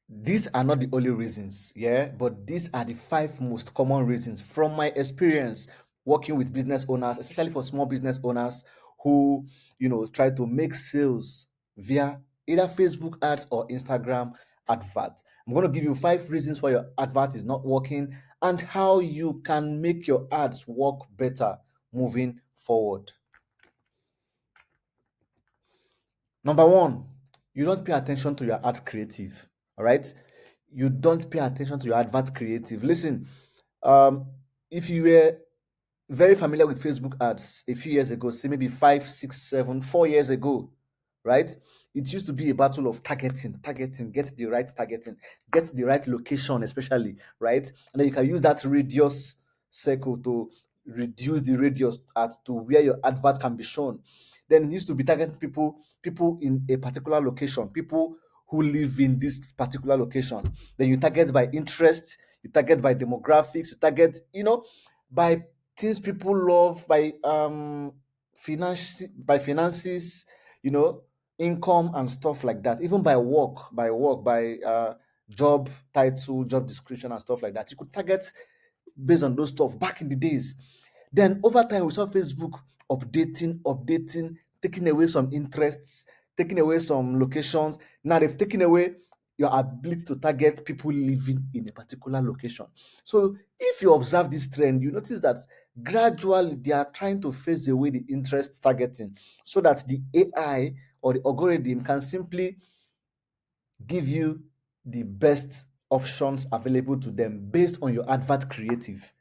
These are not the only reasons, yeah, but these are the five most common reasons from my experience working with business owners, especially for small business owners who, try to make sales via either Facebook ads or Instagram advert. I'm going to give you five reasons why your advert is not working and how you can make your ads work better moving forward. Number one, you don't pay attention to your ad creative. All right. You don't pay attention to your advert creative. Listen, um, if you were very familiar with Facebook ads a few years ago, say maybe 5, 6, 7, 4 years ago, right? It used to be a battle of targeting, get the right targeting, get the right location, especially, right? And then you can use that radius circle to reduce the radius as to where your advert can be shown. Then it used to be targeting people in a particular location, people who live in this particular location. Then you target by interest, you target by demographics, you target, by things people love, by finances, you know income and stuff like that, even by job title, job description and stuff like that. You could target based on those stuff back in the days. Then over time we saw Facebook updating, taking away some interests, taking away some locations. Now they've taken away your ability to target people living in a particular location. So if you observe this trend, you notice that gradually they are trying to phase away the interest targeting so that the AI or the algorithm can simply give you the best options available to them based on your advert creative.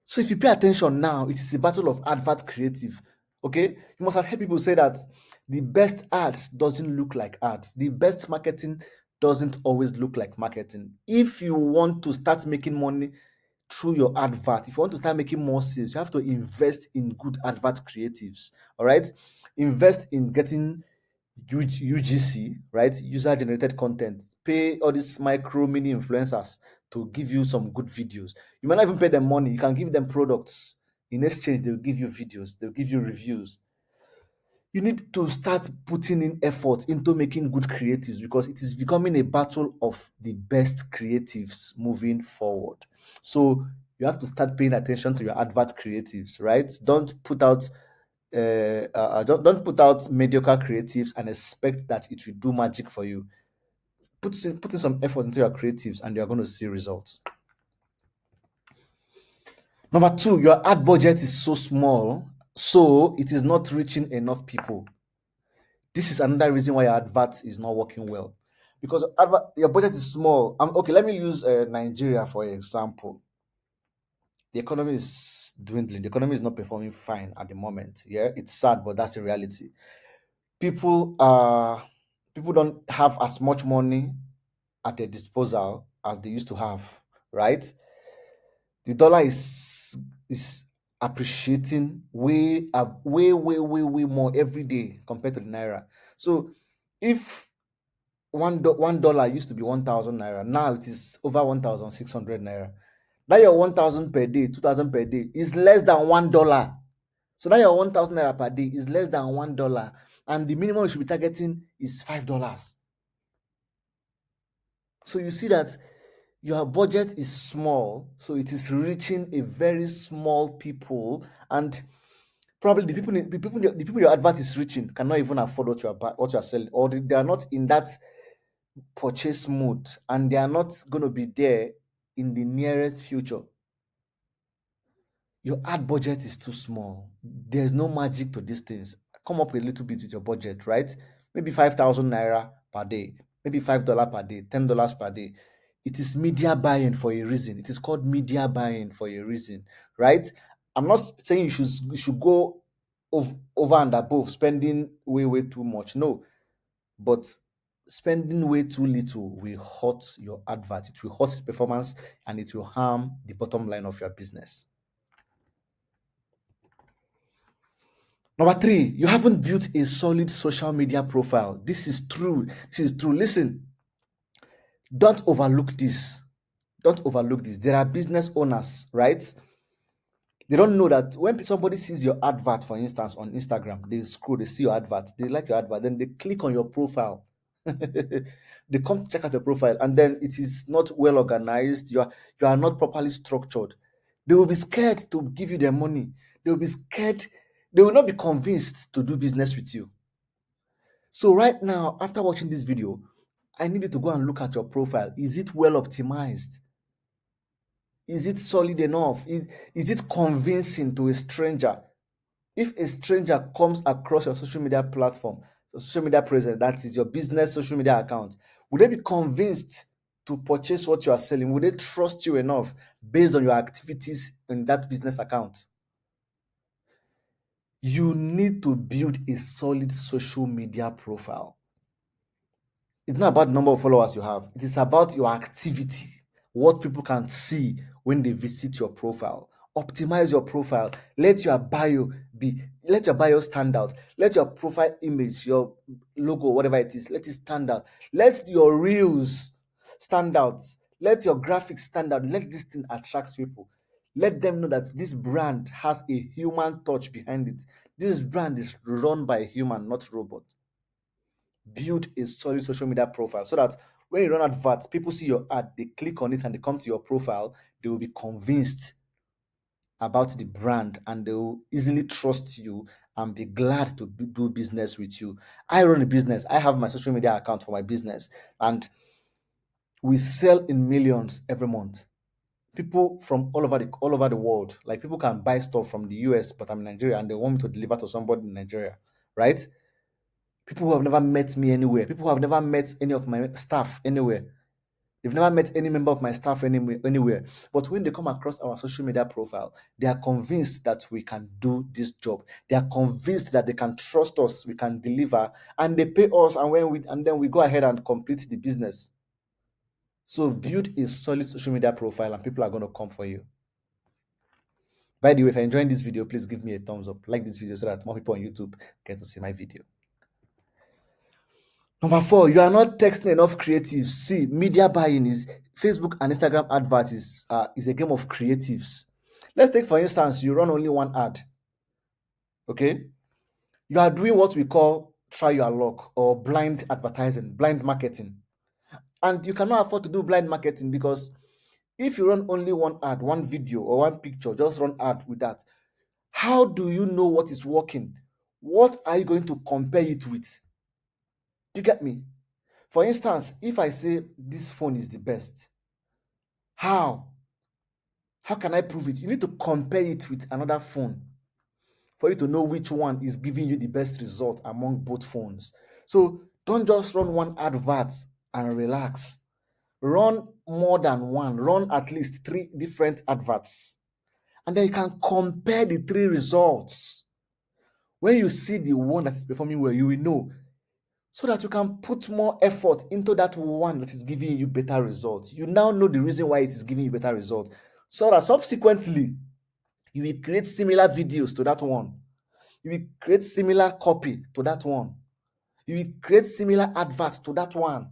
So if you pay attention now, it is a battle of advert creative. Okay, you must have heard people say that the best ads doesn't look like ads. The best marketing doesn't always look like marketing. If you want to start making money through your advert, if you want to start making more sales, you have to invest in good advert creatives. All right, invest in getting UGC, right? User generated content. Pay all these micro mini influencers to give you some good videos. You might not even pay them money. You can give them products. In exchange, they'll give you videos, they'll give you reviews. You need to start putting in effort into making good creatives because it is becoming a battle of the best creatives moving forward. So you have to start paying attention to your advert creatives, right? Don't put out mediocre creatives and expect that it will do magic for you. Put in some effort into your creatives and you're going to see results. Number two, your ad budget is so small, so it is not reaching enough people. This is another reason why your advert is not working well. Because your budget is small. Okay, let me use Nigeria for example. The economy is dwindling. The economy is not performing fine at the moment. Yeah, it's sad, but that's the reality. People are people don't have as much money at their disposal as they used to have, right? The dollar is appreciating way more every day compared to the naira. So if $1 used to be 1,000 naira, now it is over 1,600 naira. Now your 1,000 per day, 2,000 per day is less than $1. So now your 1,000 naira per day is less than $1, and the minimum you should be targeting is $5. So you see that your budget is small, so it is reaching a very small people, and probably the people your advert is reaching cannot even afford what you are selling, or they are not in that purchase mode, and they are not going to be there in the nearest future. Your ad budget is too small. There's no magic to these things. Come up a little bit with your budget, right? Maybe 5,000 naira per day, maybe $5 per day, $10 per day. It is media buying for a reason. It is called media buying for a reason, right? I'm not saying you should go over and above spending way too much. No, but spending way too little will hurt your advert. It will hurt its performance and it will harm the bottom line of your business. Number three, you haven't built a solid social media profile. This is true. This is true. Listen, don't overlook this. Don't overlook this. There are business owners, right? They don't know that when somebody sees your advert, for instance, on Instagram, they scroll, they see your advert, they like your advert, then they click on your profile. They come to check out your profile, and then it is not well organized. You are not properly structured. They will be scared to give you their money. They will be scared. They will not be convinced to do business with you. So right now, after watching this video, I need you to go and look at your profile. Is it well optimized? Is it solid enough? Is it convincing to a stranger? If a stranger comes across your social media platform, your social media presence, that is your business social media account, would they be convinced to purchase what you are selling? Would they trust you enough based on your activities in that business account? You need to build a solid social media profile. It's not about the number of followers you have. It is about your activity, what people can see when they visit your profile. Optimize your profile. Let your bio stand out. Let your profile image, your logo, whatever it is, let it stand out. Let your reels stand out. Let your graphics stand out. Let this thing attract people. Let them know that this brand has a human touch behind it. This brand is run by a human, not robot. Build a solid social media profile so that when you run adverts, people see your ad, they click on it and they come to your profile, they will be convinced about the brand and they will easily trust you and be glad to do business with you. I run a business, I have my social media account for my business, and we sell in millions every month. People from all over the world, like people can buy stuff from the US, but I'm in Nigeria and they want me to deliver to somebody in Nigeria, right? People who have never met me anywhere, people who have never met any of my staff anywhere. They've never met any member of my staff anywhere. But when they come across our social media profile, they are convinced that we can do this job. They are convinced that they can trust us, we can deliver, and they pay us, and then we go ahead and complete the business. So build a solid social media profile and people are going to come for you. By the way, if you're enjoying this video, please give me a thumbs up. Like this video so that more people on YouTube get to see my video. Number four, you are not texting enough creatives. See, media buying is Facebook and Instagram adverts is a game of creatives. Let's take for instance, you run only one ad. Okay, you are doing what we call try your luck or blind advertising, blind marketing, and you cannot afford to do blind marketing because if you run only one ad, one video or one picture, just run ad with that. How do you know what is working? What are you going to compare it with? Do you get me? For instance, if I say this phone is the best, how? How can I prove it? You need to compare it with another phone for you to know which one is giving you the best result among both phones. So don't just run one advert and relax. Run more than one, run at least three different adverts. And then you can compare the three results. When you see the one that is performing well, you will know so that you can put more effort into that one that is giving you better results. You now know the reason why it is giving you better results. So that subsequently, you will create similar videos to that one. You will create similar copy to that one. You will create similar adverts to that one.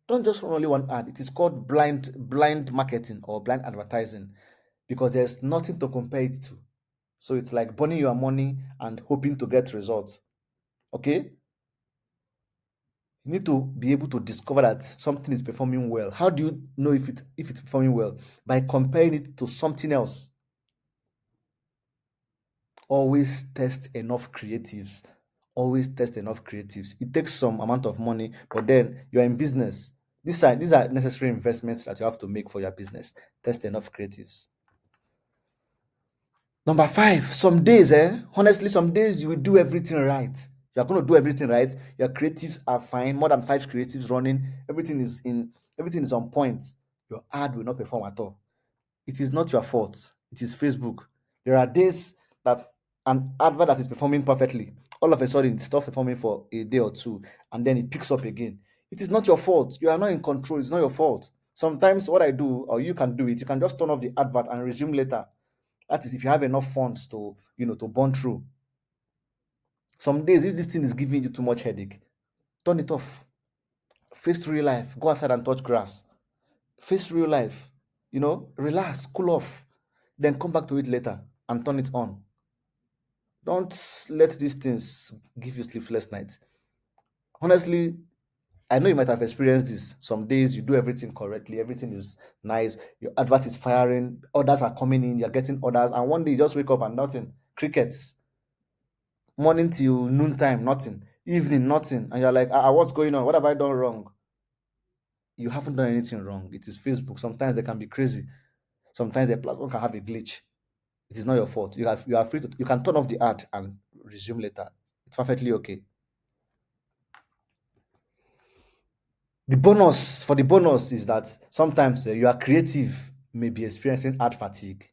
Don't just run only one ad. It is called blind marketing or blind advertising because there's nothing to compare it to. So it's like burning your money and hoping to get results. Okay? You need to be able to discover that something is performing well. How do you know if it's performing well? By comparing it to something else. Always test enough creatives. Always test enough creatives. It takes some amount of money, but then you're in business. These are necessary investments that you have to make for your business. Test enough creatives. Number five, some days, honestly, some days you will do everything right. You're going to do everything right. Your creatives are fine. More than five creatives running. Everything is on point. Your ad will not perform at all. It is not your fault. It is Facebook. There are days that an advert that is performing perfectly, all of a sudden it stops performing for a day or two, and then it picks up again. It is not your fault. You are not in control. It's not your fault. Sometimes what I do, or you can do it, you can just turn off the advert and resume later. That is if you have enough funds to, to burn through. Some days, if this thing is giving you too much headache, turn it off. Face real life. Go outside and touch grass. Face real life. Relax, cool off. Then come back to it later and turn it on. Don't let these things give you sleepless nights. Honestly, I know you might have experienced this. Some days you do everything correctly, everything is nice, your advert is firing, orders are coming in, you're getting orders, and one day you just wake up and nothing. Crickets. Morning till noontime, nothing. Evening, nothing. And you're like, what's going on? What have I done wrong? You haven't done anything wrong. It is Facebook. Sometimes they can be crazy. Sometimes the platform can have a glitch. It is not your fault. You are free to you can turn off the ad and resume later. It's perfectly okay. The bonus is that sometimes you are creative, may be experiencing ad fatigue.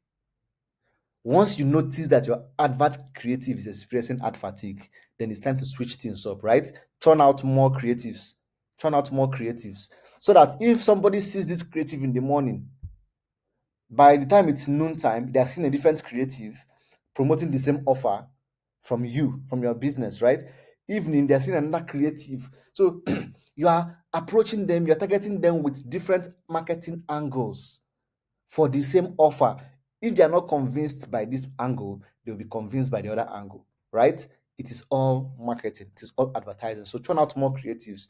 Once you notice that your advert creative is experiencing ad fatigue, then it's time to switch things up, right? Turn out more creatives. Turn out more creatives. So that if somebody sees this creative in the morning, by the time it's noontime, they're seeing a different creative promoting the same offer from you, from your business, right? Evening, they're seeing another creative. So you are approaching them, you're targeting them with different marketing angles for the same offer. If they are not convinced by this angle, they'll be convinced by the other angle, right? It is all marketing, it is all advertising. So turn out more creatives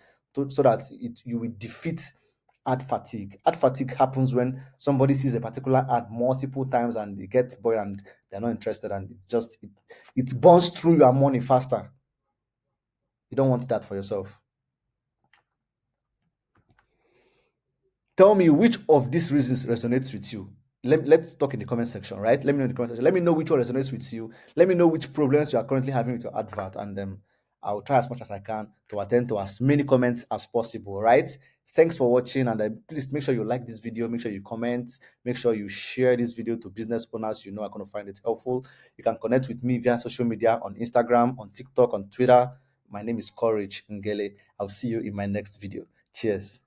so that you will defeat ad fatigue. Ad fatigue happens when somebody sees a particular ad multiple times and they get bored and they're not interested, and it burns through your money faster. You don't want that for yourself. Tell me which of these reasons resonates with you. Let's talk in the comment section, right? Let me know in the comment section. Let me know which one resonates with you. Let me know which problems you are currently having with your advert, and I'll try as much as I can to attend to as many comments as possible, right? Thanks for watching, and please make sure you like this video, make sure you comment, make sure you share this video to business owners you know are going to find it helpful. You can connect with me via social media on Instagram, on TikTok, on Twitter. My name is Courage Ngele. I'll see you in my next video. Cheers.